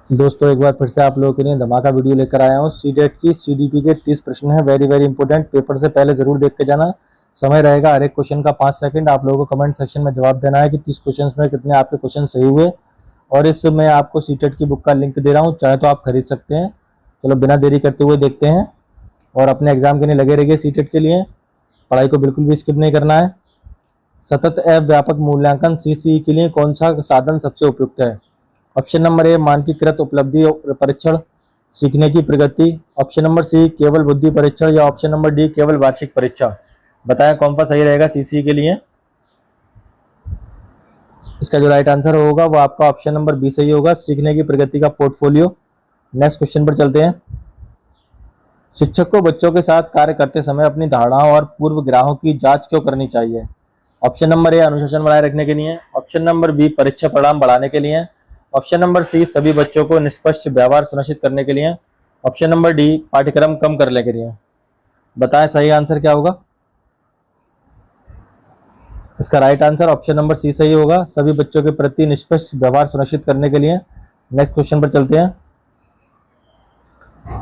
दोस्तों एक बार फिर से आप लोगों के लिए धमाका वीडियो लेकर आया हूँ। सीटेट की सीडीपी के 30 प्रश्न है। Very very important. पेपर से पहले जरूर देख के जाना। समय रहेगा हर एक क्वेश्चन का 5 सेकंड। आप लोगों को कमेंट सेक्शन में जवाब देना है कि 30 क्वेश्चन में कितने आपके क्वेश्चन सही हुए। और इस मैं आपको सीटेट की बुक का लिंक दे रहा हूँ, चाहे तो आप खरीद सकते हैं। चलो बिना देरी करते हुए देखते हैं और अपने एग्जाम के लिए लगे रहिए। सीटेट के लिए पढ़ाई को बिल्कुल भी स्किप नहीं करना है। सतत एवं व्यापक मूल्यांकन सीसीई के लिए कौन सा साधन सबसे उपयुक्त है? ऑप्शन नंबर ए मानकीकृत उपलब्धि परीक्षण, सीखने की प्रगति। ऑप्शन नंबर सी केवल बुद्धि परीक्षण या ऑप्शन नंबर डी केवल वार्षिक परीक्षा। बताएं कौन सा सही रहेगा सीसीई के लिए। इसका जो राइट आंसर होगा वो आपका ऑप्शन नंबर बी सही होगा, सीखने की प्रगति का पोर्टफोलियो। नेक्स्ट क्वेश्चन पर चलते हैं। शिक्षक को बच्चों के साथ कार्य करते समय अपनी धारणाओं और पूर्वग्रहों की जांच क्यों करनी चाहिए? ऑप्शन नंबर ए अनुशासन बनाए रखने के लिए। ऑप्शन नंबर बी परीक्षा परिणाम बढ़ाने के लिए। ऑप्शन नंबर सी सभी बच्चों को निष्पक्ष व्यवहार सुनिश्चित करने के लिए। ऑप्शन नंबर डी पाठ्यक्रम कम करने के लिए। बताएं सही आंसर क्या होगा। इसका right answer option number C सही होगा, सभी बच्चों के प्रति निष्पक्ष व्यवहार सुनिश्चित करने के लिए। नेक्स्ट क्वेश्चन पर चलते हैं।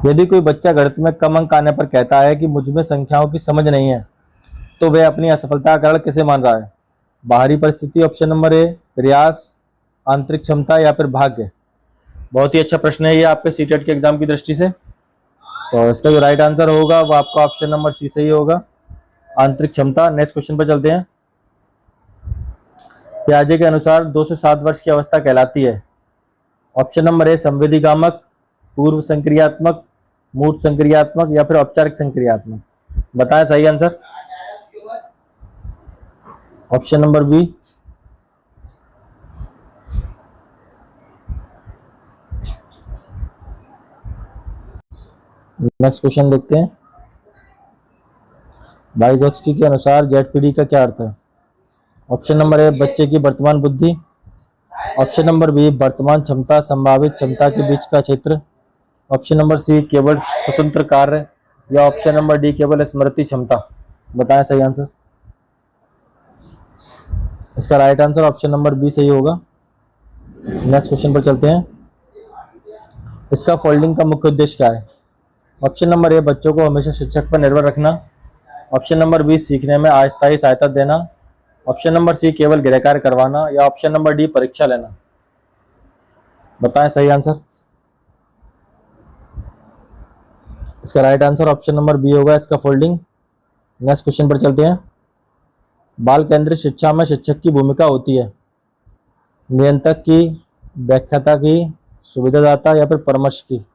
यदि कोई बच्चा गणित में कम अंक आने पर कहता है कि मुझ में संख्याओं की समझ नहीं है, तो वह अपनी असफलता का कारण किसे मान रहा है? बाहरी परिस्थिति, ऑप्शन नंबर ए प्रयास, आंतरिक क्षमता या फिर भाग्य। बहुत ही अच्छा प्रश्न है ये आपके सीटेट के एग्जाम की दृष्टि से। तो इसका जो राइट आंसर होगा वो आपका ऑप्शन नंबर सी सही होगा, आंतरिक क्षमता। नेक्स्ट क्वेश्चन पर चलते हैं। पियाजे के अनुसार 2 से 7 वर्ष की अवस्था कहलाती है। ऑप्शन नंबर ए संवेदीगामक, पूर्व संक्रियात्मक, मूर्त संक्रियात्मक या फिर औपचारिक संक्रियात्मक। बताएं सही answer. Option number B. Next question देखते हैं। वाइगोत्स्की के अनुसार जेडपीडी का क्या अर्थ है? ऑप्शन नंबर ए बच्चे की वर्तमान बुद्धि। ऑप्शन नंबर बी वर्तमान क्षमता संभावित क्षमता के बीच का क्षेत्र। ऑप्शन नंबर सी केवल स्वतंत्र कार्य या ऑप्शन नंबर डी केवल स्मृति क्षमता। बताएं सही आंसर। इसका right answer option number B सही होगा। नेक्स्ट क्वेश्चन पर चलते हैं। इसका फोल्डिंग का मुख्य उद्देश्य क्या है? ऑप्शन नंबर ए बच्चों को हमेशा शिक्षक पर निर्भर रखना। ऑप्शन नंबर बी सीखने में अस्थायी सहायता देना। ऑप्शन नंबर सी केवल गृह कार्य करवाना या ऑप्शन नंबर डी परीक्षा लेना। बताएं सही आंसर। इसका right answer option number B होगा, इसका फोल्डिंग। नेक्स्ट क्वेश्चन पर चलते हैं। बाल केंद्रित शिक्षा में शिक्षक की भूमिका होती है नियंत्रक की, व्याख्याता की, सुविधादाता या फिर परामर्श की।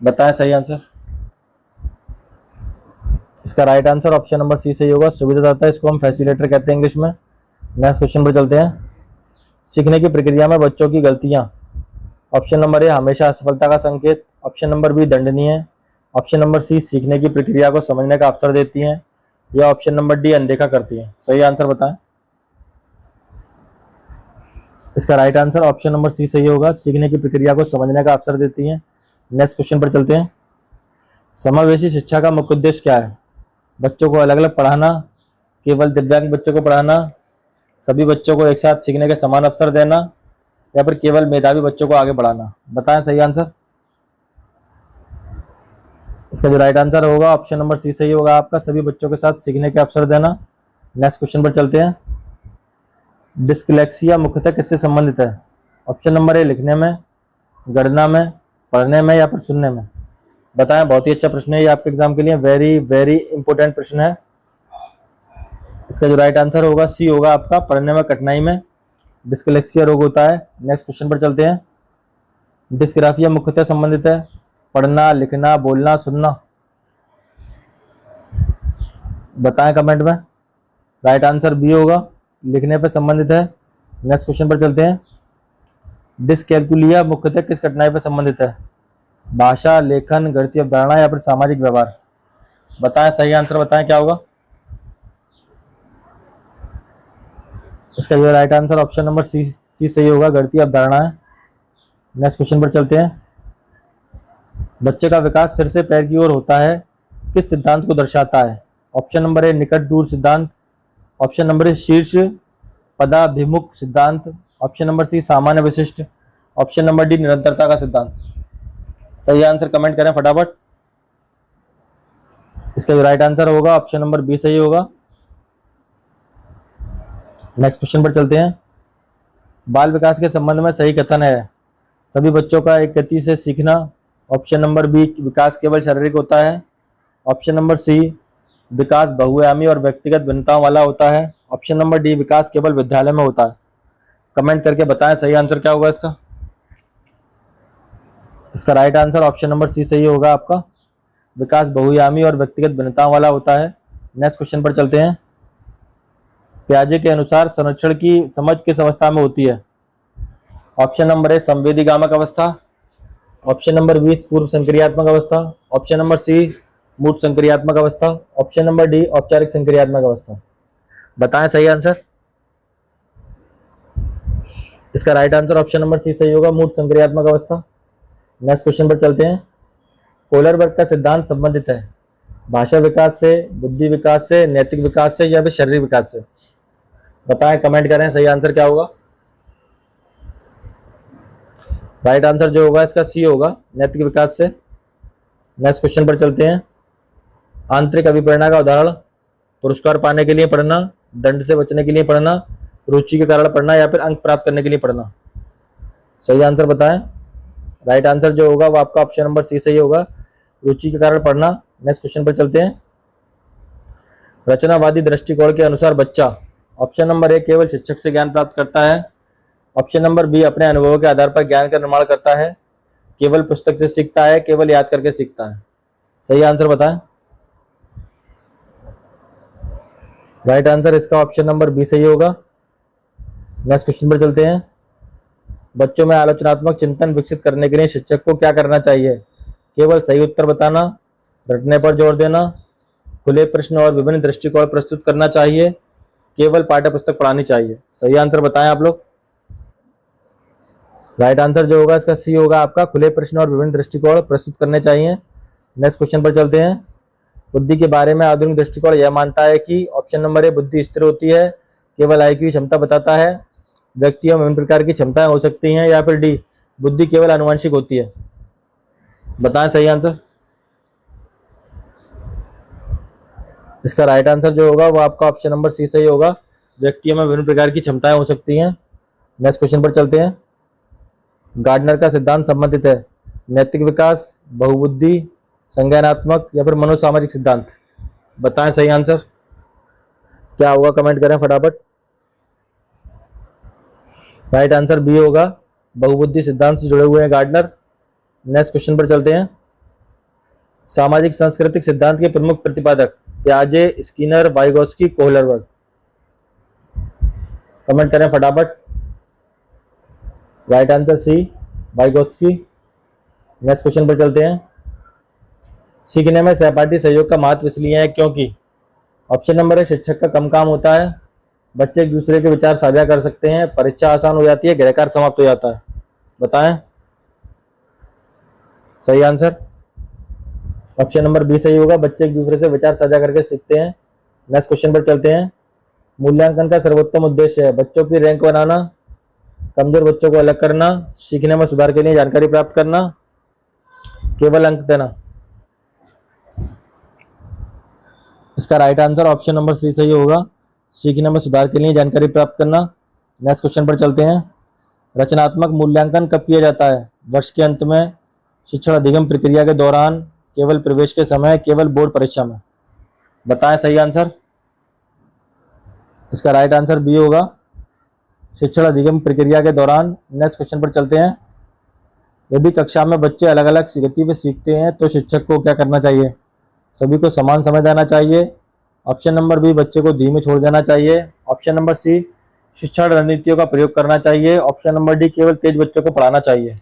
बताएं सही आंसर। इसका right answer option number C सही होगा, सुविधादाता। इसको हम फैसिलिटेटर कहते हैं इंग्लिश में। नेक्स्ट क्वेश्चन पर चलते हैं। सीखने की प्रक्रिया में बच्चों की गलतियां। ऑप्शन नंबर ए हमेशा असफलता का संकेत। ऑप्शन नंबर बी दंडनीय है। ऑप्शन नंबर सी सीखने की प्रक्रिया को समझने का अवसर देती हैं या ऑप्शन नंबर डी अनदेखा करती है। सही आंसर बताएं। इसका right answer option number C सही होगा, सीखने की प्रक्रिया को समझने का अवसर देती है। नेक्स्ट क्वेश्चन पर चलते हैं। समावेशी शिक्षा का मुख्य उद्देश्य क्या है? बच्चों को अलग अलग पढ़ाना, केवल दिव्यांग बच्चों को पढ़ाना, सभी बच्चों को एक साथ सीखने के समान अवसर देना या फिर केवल मेधावी बच्चों को आगे बढ़ाना। बताएं सही आंसर। इसका जो राइट आंसर होगा ऑप्शन नंबर सी सही होगा आपका, सभी बच्चों के साथ सीखने के अवसर देना। नेक्स्ट क्वेश्चन पर चलते हैं। डिस्लेक्सिया मुख्यतः किससे संबंधित है? ऑप्शन नंबर ए लिखने में, गणना में, पढ़ने में या फिर सुनने में। बताएं। बहुत ही अच्छा प्रश्न है ये आपके एग्जाम के लिए, वेरी वेरी इंपॉर्टेंट प्रश्न है। इसका जो राइट आंसर होगा सी होगा आपका, पढ़ने में कठिनाई में डिस्लेक्सिया रोग होता है। नेक्स्ट क्वेश्चन पर चलते हैं। डिस्ग्राफिया मुख्यतः संबंधित है पढ़ना, लिखना, बोलना, सुनना। बताएं कमेंट में। राइट आंसर बी होगा, लिखने पर संबंधित है। नेक्स्ट क्वेश्चन पर चलते हैं। डिस्कैलकुलिया मुख्यतः किस कठिनाई पर संबंधित है? भाषा, लेखन, गणितीय अवधारणा या फिर सामाजिक व्यवहार। बताएं सही आंसर बताएं क्या होगा। इसका जो right answer option number C सही होगा, गणितीय अवधारणा है। नेक्स्ट क्वेश्चन पर चलते हैं। बच्चे का विकास सिर से पैर की ओर होता है किस सिद्धांत को दर्शाता है? ऑप्शन नंबर ए निकट दूर सिद्धांत। ऑप्शन नंबर ए शीर्ष पदाभिमुख सिद्धांत। ऑप्शन नंबर सी सामान्य विशिष्ट। ऑप्शन नंबर डी निरंतरता का सिद्धांत। सही आंसर कमेंट करें फटाफट। इसका जो राइट आंसर होगा ऑप्शन नंबर बी सही होगा। नेक्स्ट क्वेश्चन पर चलते हैं। बाल विकास के संबंध में सही कथन है सभी बच्चों का एक गति से सीखना। ऑप्शन नंबर बी विकास केवल शारीरिक होता है। ऑप्शन नंबर सी विकास बहुआयामी और व्यक्तिगत भिन्नताओं वाला होता है। ऑप्शन नंबर डी विकास केवल विद्यालय में होता है। कमेंट करके बताएं सही आंसर क्या होगा इसका। इसका right answer option number C सही होगा आपका। विकास बहुआयामी और व्यक्तिगत भिन्नताओं वाला होता है। नेक्स्ट क्वेश्चन पर चलते हैं। पियाजे के अनुसार संरक्षण की समझ किस अवस्था में होती है। ऑप्शन नंबर ए संवेदीगामक अवस्था। ऑप्शन नंबर बी पूर्व संक्रियात्मक अवस्था। ऑप्शन नंबर सी मूर्त संक्रियात्मक अवस्था। ऑप्शन नंबर डी औपचारिक संक्रियात्मक अवस्था। बताएं सही आंसर। इसका right answer option number C सही होगा, मूर्त संक्रियात्मक अवस्था। नेक्स्ट क्वेश्चन पर चलते हैं। कोहलरबर्ग का सिद्धांत संबंधित है भाषा विकास से, बुद्धि विकास से, नैतिक विकास से या फिर शारीरिक विकास से। बताएं कमेंट करें सही आंसर क्या होगा। राइट आंसर जो होगा इसका सी होगा, नैतिक विकास से। नेक्स्ट क्वेश्चन पर चलते हैं। आंतरिक अभिप्रेरणा का उदाहरण पुरस्कार पाने के लिए पढ़ना, दंड से बचने के लिए पढ़ना, रुचि के कारण पढ़ना या फिर अंक प्राप्त करने के लिए पढ़ना। सही आंसर बताएं। राइट आंसर जो होगा वो आपका ऑप्शन नंबर सी सही होगा, रुचि के कारण पढ़ना। नेक्स्ट क्वेश्चन पर चलते हैं। रचनावादी दृष्टिकोण के अनुसार बच्चा ऑप्शन नंबर ए केवल शिक्षक से ज्ञान प्राप्त करता है। ऑप्शन नंबर बी अपने अनुभवों के आधार पर ज्ञान का निर्माण करता है, केवल पुस्तक से सीखता है, केवल याद करके सीखता है। सही आंसर बताएं। राइट आंसर इसका ऑप्शन नंबर बी सही होगा। नेक्स्ट क्वेश्चन पर चलते हैं। बच्चों में आलोचनात्मक चिंतन विकसित करने के लिए शिक्षक को क्या करना चाहिए। केवल सही उत्तर बताना, रटने पर जोर देना, खुले प्रश्न और विभिन्न दृष्टिकोण प्रस्तुत करना चाहिए, केवल पाठ्य पुस्तक पढ़ानी चाहिए। सही आंसर बताएं आप लोग। राइट आंसर जो होगा इसका सी होगा आपका, खुले प्रश्न और विभिन्न दृष्टिकोण प्रस्तुत करने चाहिए। नेक्स्ट क्वेश्चन पर चलते हैं। बुद्धि के बारे में आधुनिक दृष्टिकोण यह मानता है कि ऑप्शन नंबर ए बुद्धि स्थिर होती है, केवल IQ की क्षमता बताता है, व्यक्तियों में विभिन्न प्रकार की क्षमताएं हो सकती हैं, या फिर डी बुद्धि केवल आनुवंशिक होती है। बताएं सही आंसर। इसका राइट आंसर जो होगा वो आपका ऑप्शन नंबर सी सही होगा, व्यक्तियों में विभिन्न प्रकार की क्षमताएं हो सकती हैं। नेक्स्ट क्वेश्चन पर चलते हैं। गार्डनर का सिद्धांत संबंधित है नैतिक विकास, बहुबुद्धि, संज्ञानात्मक या फिर मनोसामाजिक सिद्धांत। बताएं सही आंसर क्या होगा, कमेंट करें फटाफट। राइट आंसर बी होगा, बहुबुद्धि सिद्धांत से जुड़े हुए हैं गार्डनर। नेक्स्ट क्वेश्चन पर चलते हैं। सामाजिक सांस्कृतिक सिद्धांत के प्रमुख प्रतिपादक पियाजे, स्किनर, वाइगोत्स्की, कोहलरबर्ग। कमेंट करें फटाफट। Right answer C Vygotsky. Next question पर चलते हैं। सीखने में सहपाठी सहयोग का महत्व इसलिए है क्योंकि ऑप्शन नंबर है शिक्षक का कम काम होता है, बच्चे एक दूसरे के विचार साझा कर सकते हैं, परीक्षा आसान हो जाती है, गृहकार्य समाप्त हो जाता है। बताएं सही आंसर। ऑप्शन नंबर बी सही होगा, बच्चे एक दूसरे से विचार साझा करके सीखते हैं। नेक्स्ट क्वेश्चन पर चलते हैं। मूल्यांकन का सर्वोत्तम उद्देश्य है बच्चों की रैंक बनाना, कमजोर बच्चों को अलग करना, सीखने में सुधार के लिए जानकारी प्राप्त करना, केवल अंक देना। इसका right answer option number C सही होगा, सीखने में सुधार के लिए जानकारी प्राप्त करना। नेक्स्ट क्वेश्चन पर चलते हैं। रचनात्मक मूल्यांकन कब किया जाता है। वर्ष के अंत में, शिक्षण अधिगम प्रक्रिया के दौरान, केवल प्रवेश के समय, केवल बोर्ड परीक्षा में। बताएं सही आंसर। इसका राइट आंसर बी होगा, शिक्षण अधिगम प्रक्रिया के दौरान। नेक्स्ट क्वेश्चन पर चलते हैं। यदि कक्षा में बच्चे अलग अलग गति में सीखते हैं तो शिक्षक को क्या करना चाहिए। सभी को समान समय देना चाहिए। ऑप्शन नंबर बी बच्चे को धीमे छोड़ देना चाहिए। ऑप्शन नंबर सी शिक्षण रणनीतियों का प्रयोग करना चाहिए। ऑप्शन नंबर डी केवल तेज बच्चों को पढ़ाना चाहिए।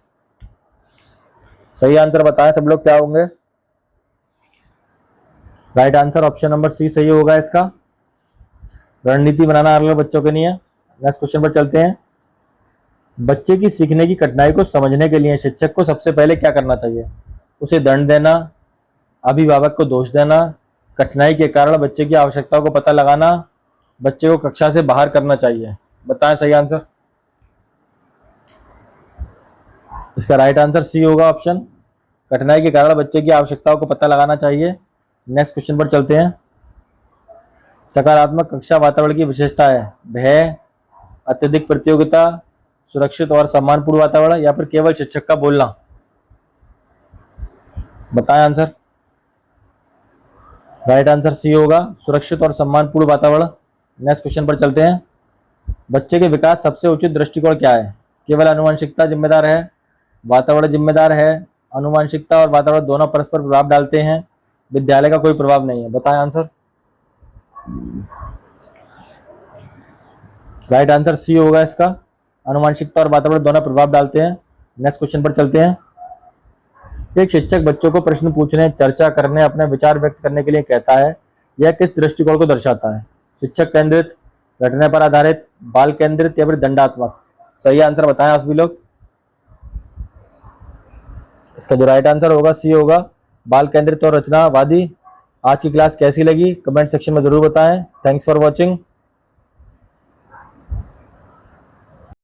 सही आंसर बताएं सब लोग क्या होंगे। Right answer option number C सही होगा इसका, रणनीति बनाना अलग अलग बच्चों के लिए। नेक्स्ट क्वेश्चन पर चलते हैं। बच्चे की सीखने की कठिनाई को समझने के लिए शिक्षक को सबसे पहले क्या करना चाहिए। उसे दंड देना, अभिभावक को दोष देना, कठिनाई के कारण बच्चे की आवश्यकताओं को पता लगाना, बच्चे को कक्षा से बाहर करना चाहिए। बताएं सही आंसर। इसका राइट आंसर सी होगा ऑप्शन। कठिनाई के कारण बच्चे की आवश्यकताओं को पता लगाना चाहिए। नेक्स्ट क्वेश्चन पर चलते हैं। सकारात्मक कक्षा वातावरण की विशेषता है भय, अत्यधिक प्रतियोगिता, सुरक्षित और सम्मानपूर्ण वातावरण, या फिर केवल शिक्षक का बोलना। बताएं आंसर। राइट आंसर सी होगा, सुरक्षित और सम्मानपूर्ण वातावरण। नेक्स्ट क्वेश्चन पर चलते हैं। बच्चे के विकास सबसे उचित दृष्टिकोण क्या है? केवल आनुवंशिकता जिम्मेदार है, वातावरण जिम्मेदार है, आनुवंशिकता और वातावरण दोनों परस्पर प्रभाव डालते हैं, विद्यालय का कोई प्रभाव नहीं है। बताएं आंसर। राइट आंसर सी होगा इसका, आनुवंशिकता और वातावरण दोनों प्रभाव डालते हैं। नेक्स्ट क्वेश्चन पर चलते हैं। एक शिक्षक बच्चों को प्रश्न पूछने, चर्चा करने, अपने विचार व्यक्त करने के लिए कहता है, यह किस दृष्टिकोण को दर्शाता है? शिक्षक केंद्रित, घटना पर आधारित, बाल केंद्रित, या फिर दंडात्मक? सही आंसर बताएं आप सभी लोग। इसका जो राइट आंसर होगा सी होगा, बाल केंद्रित और रचनावादी। आज की क्लास कैसी लगी कमेंट सेक्शन में जरूर बताएं। Thanks for watching.